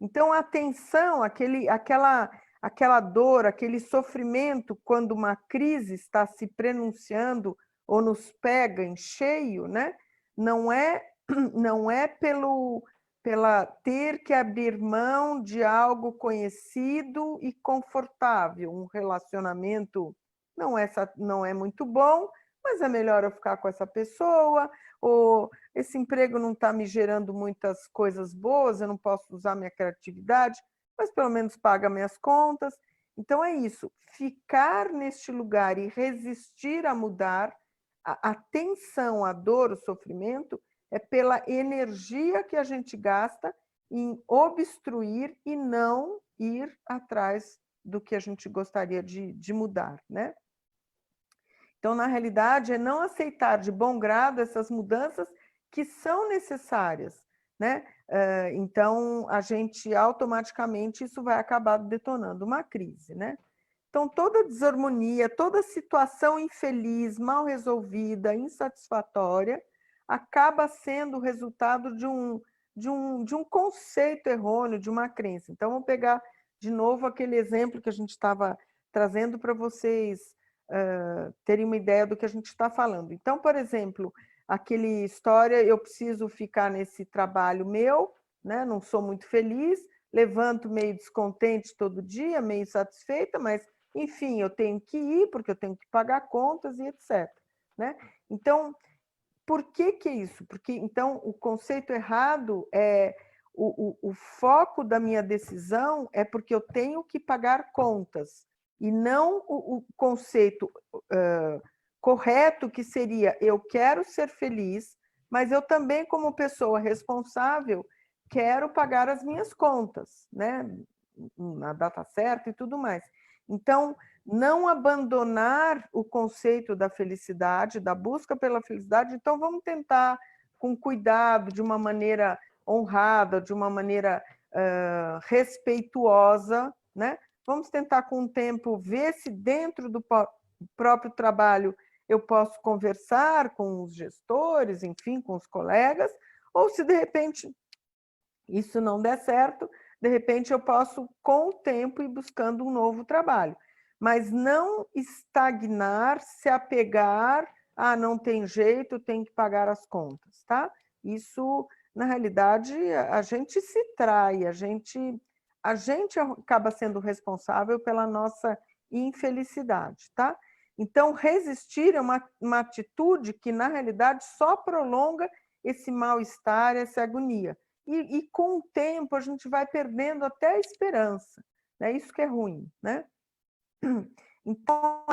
Então, a tensão, aquela dor, aquele sofrimento, quando uma crise está se prenunciando ou nos pega em cheio, né? Não é pela ter que abrir mão de algo conhecido e confortável, um relacionamento não é muito bom, mas é melhor eu ficar com essa pessoa, ou esse emprego não está me gerando muitas coisas boas, eu não posso usar minha criatividade, mas pelo menos paga minhas contas. Então é isso, ficar neste lugar e resistir a mudar, a tensão, a dor, o sofrimento, é pela energia que a gente gasta em obstruir e não ir atrás do que a gente gostaria de mudar, né? Então, na realidade, é não aceitar de bom grado essas mudanças que são necessárias, né? Então, a gente automaticamente isso vai acabar detonando uma crise, né? Então, toda desarmonia, toda situação infeliz, mal resolvida, insatisfatória, acaba sendo o resultado de um conceito errôneo, de uma crença. Então, vamos pegar de novo aquele exemplo que a gente estava trazendo para vocês terem uma ideia do que a gente está falando. Então, por exemplo, aquele história, eu preciso ficar nesse trabalho meu, né? Não sou muito feliz, levanto meio descontente todo dia, meio insatisfeita, mas, enfim, eu tenho que ir, porque eu tenho que pagar contas e etc. Né? Então, por que é isso? Porque, então, o conceito errado é o foco da minha decisão é porque eu tenho que pagar contas, e não o conceito correto, que seria eu quero ser feliz, mas eu também, como pessoa responsável, quero pagar as minhas contas, né? Na data certa e tudo mais. Então, não abandonar o conceito da felicidade, da busca pela felicidade. Então, vamos tentar, com cuidado, de uma maneira honrada, de uma maneira respeituosa, né? Vamos tentar, com o tempo, ver se dentro do próprio trabalho eu posso conversar com os gestores, enfim, com os colegas, ou se, de repente, isso não der certo, de repente eu posso, com o tempo, ir buscando um novo trabalho. Mas não estagnar, se apegar, não tem jeito, tem que pagar as contas, tá? Isso, na realidade, a gente se trai, a gente acaba sendo responsável pela nossa infelicidade, tá? Então, resistir é uma atitude que, na realidade, só prolonga esse mal-estar, essa agonia. E com o tempo a gente vai perdendo até a esperança, né? Isso que é ruim, né? Então,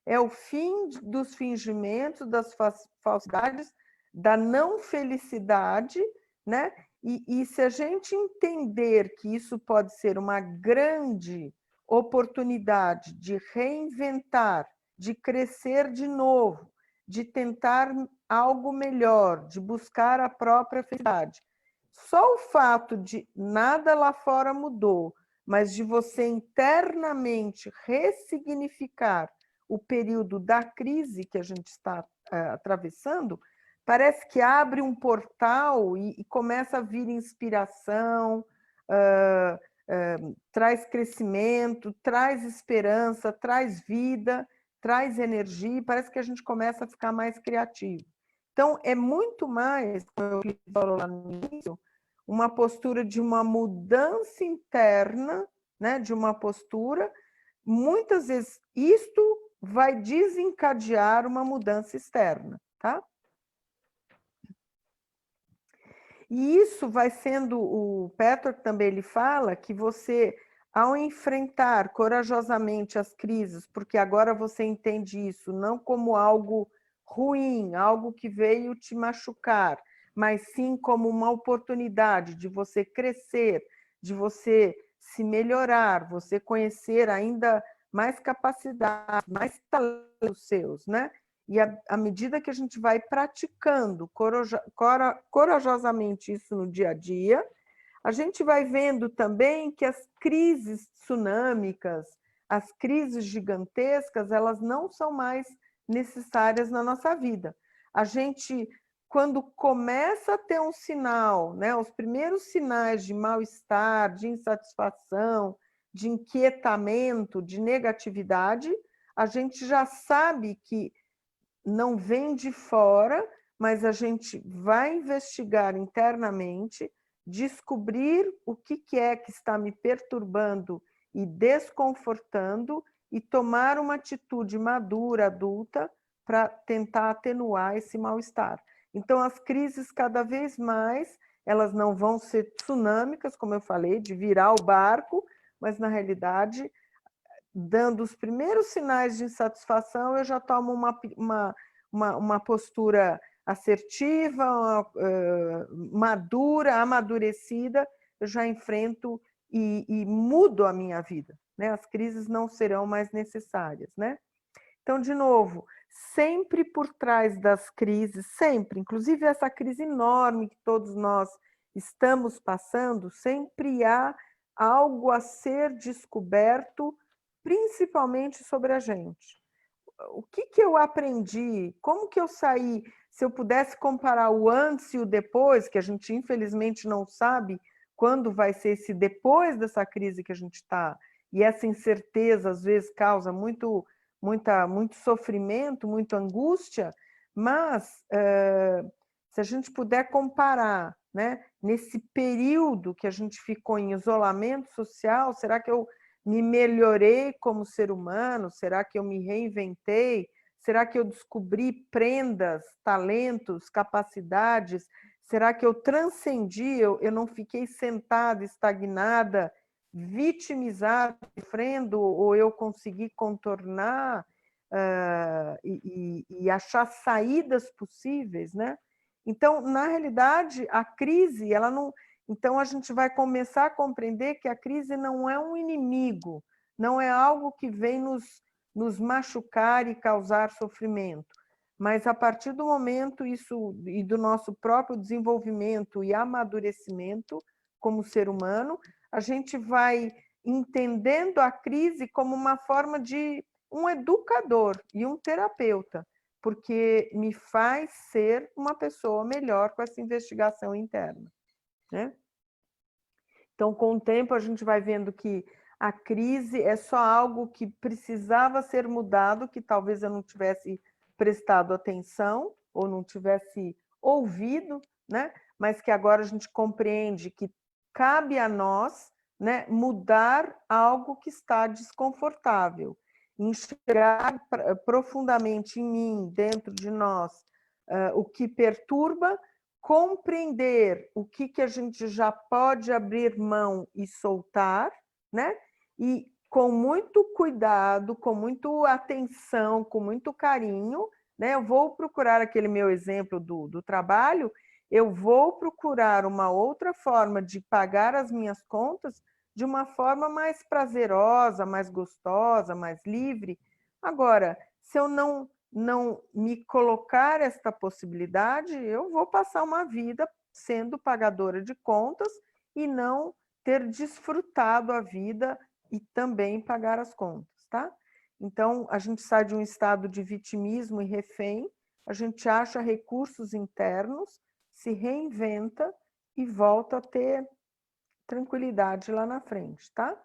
é o fim dos fingimentos, das falsidades, da não felicidade, né? E se a gente entender que isso pode ser uma grande oportunidade de reinventar, de crescer de novo, de tentar algo melhor, de buscar a própria felicidade. Só o fato de nada lá fora mudou, mas de você internamente ressignificar o período da crise que a gente está atravessando, parece que abre um portal e começa a vir inspiração, traz crescimento, traz esperança, traz vida, traz energia, parece que a gente começa a ficar mais criativo. Então, é muito mais, como eu falei lá no início, uma postura de uma mudança interna, né, de uma postura. Muitas vezes, isto vai desencadear uma mudança externa, tá? E isso vai sendo, o Petrarch também ele fala que você, ao enfrentar corajosamente as crises, porque agora você entende isso não como algo ruim, algo que veio te machucar, mas sim como uma oportunidade de você crescer, de você se melhorar, você conhecer ainda mais capacidades, mais talentos seus, né? E à medida que a gente vai praticando corajosamente isso no dia a dia, a gente vai vendo também que as crises tsunâmicas, as crises gigantescas, elas não são mais necessárias na nossa vida. A gente quando começa a ter um sinal, né, os primeiros sinais de mal-estar, de insatisfação, de inquietamento, de negatividade, a gente já sabe que não vem de fora, mas a gente vai investigar internamente, descobrir o que é que está me perturbando e desconfortando e tomar uma atitude madura, adulta, para tentar atenuar esse mal-estar. Então, as crises, cada vez mais, elas não vão ser tsunâmicas, como eu falei, de virar o barco, mas, na realidade, dando os primeiros sinais de insatisfação, eu já tomo uma postura assertiva, madura, amadurecida, eu já enfrento e mudo a minha vida, né? As crises não serão mais necessárias, né? Então, de novo, sempre por trás das crises, sempre, inclusive essa crise enorme que todos nós estamos passando, sempre há algo a ser descoberto, principalmente sobre a gente. O que eu aprendi? Como que eu saí? Se eu pudesse comparar o antes e o depois, que a gente infelizmente não sabe quando vai ser esse depois dessa crise que a gente está, e essa incerteza às vezes causa muito sofrimento, muita angústia, mas se a gente puder comparar, né, nesse período que a gente ficou em isolamento social, será que eu me melhorei como ser humano? Será que eu me reinventei? Será que eu descobri prendas, talentos, capacidades? Será que eu transcendi? Eu não fiquei sentada, estagnada, vitimizada, sofrendo, ou eu consegui contornar e achar saídas possíveis, né? Então, na realidade, a crise, ela não... Então, a gente vai começar a compreender que a crise não é um inimigo, não é algo que vem nos machucar e causar sofrimento. Mas, a partir do momento isso e do nosso próprio desenvolvimento e amadurecimento como ser humano, a gente vai entendendo a crise como uma forma de um educador e um terapeuta, porque me faz ser uma pessoa melhor com essa investigação interna, né? Então, com o tempo, a gente vai vendo que a crise é só algo que precisava ser mudado, que talvez eu não tivesse prestado atenção ou não tivesse ouvido, né? Mas que agora a gente compreende que cabe a nós, né, mudar algo que está desconfortável, enxergar profundamente em mim, dentro de nós, o que perturba, compreender o que a gente já pode abrir mão e soltar, né? E com muito cuidado, com muita atenção, com muito carinho, né? Eu vou procurar aquele meu exemplo do trabalho, eu vou procurar uma outra forma de pagar as minhas contas de uma forma mais prazerosa, mais gostosa, mais livre. Agora, se eu não me colocar esta possibilidade, eu vou passar uma vida sendo pagadora de contas e não ter desfrutado a vida e também pagar as contas, tá? Então, a gente sai de um estado de vitimismo e refém, a gente acha recursos internos, se reinventa e volta a ter tranquilidade lá na frente, tá?